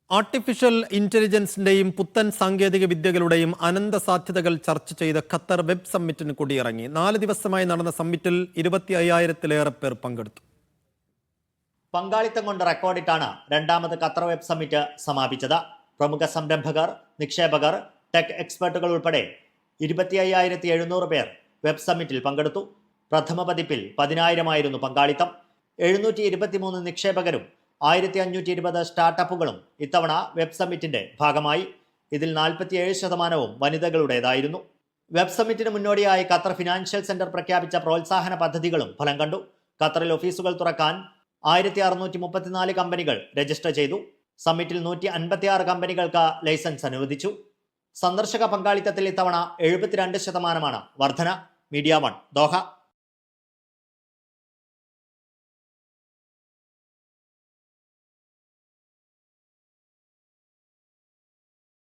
Artificial ഇന്റലിജൻസിന്റെയും പുത്തൻ സാങ്കേതിക വിദ്യകളുടെയും അനന്ത സാധ്യതകൾ ചർച്ച ചെയ്ത് ഖത്തർ വെബ് സമ്മിറ്റിന് കൊടിയിറങ്ങി. 4 ദിവസമായി നടന്ന സമ്മിറ്റിൽ 25,000-ലേറെ പേർ പങ്കെടുത്തു. പങ്കാളിത്തം കൊണ്ട് റെക്കോർഡിട്ടാണ് രണ്ടാമത് ഖത്തർ വെബ് സമ്മിറ്റ് സമാപിച്ചത്. പ്രമുഖ സംരംഭകർ, നിക്ഷേപകർ, ടെക് എക്സ്പെർട്ടുകൾ ഉൾപ്പെടെ 25,700 പേർ വെബ് സമ്മിറ്റിൽ പങ്കെടുത്തു. പ്രഥമ പതിപ്പിൽ 10,000 ആയിരുന്നു പങ്കാളിത്തം. 723 നിക്ഷേപകരും 1520 സ്റ്റാർട്ടപ്പുകളും ഇത്തവണ വെബ് സമ്മിറ്റിന്റെ ഭാഗമായി. ഇതിൽ 47% വനിതകളുടേതായിരുന്നു. വെബ് സമ്മിറ്റിന് മുന്നോടിയായി ഖത്തർ ഫിനാൻഷ്യൽ സെന്റർ പ്രഖ്യാപിച്ച പ്രോത്സാഹന പദ്ധതികളും ഫലം കണ്ടു. ഖത്തറിൽ ഓഫീസുകൾ തുറക്കാൻ 1634 കമ്പനികൾ രജിസ്റ്റർ ചെയ്തു. സമ്മിറ്റിൽ 156 കമ്പനികൾക്ക് ലൈസൻസ് അനുവദിച്ചു. സന്ദർശക പങ്കാളിത്തത്തിൽ ഇത്തവണ 72% വർധന. Media 1 Doha.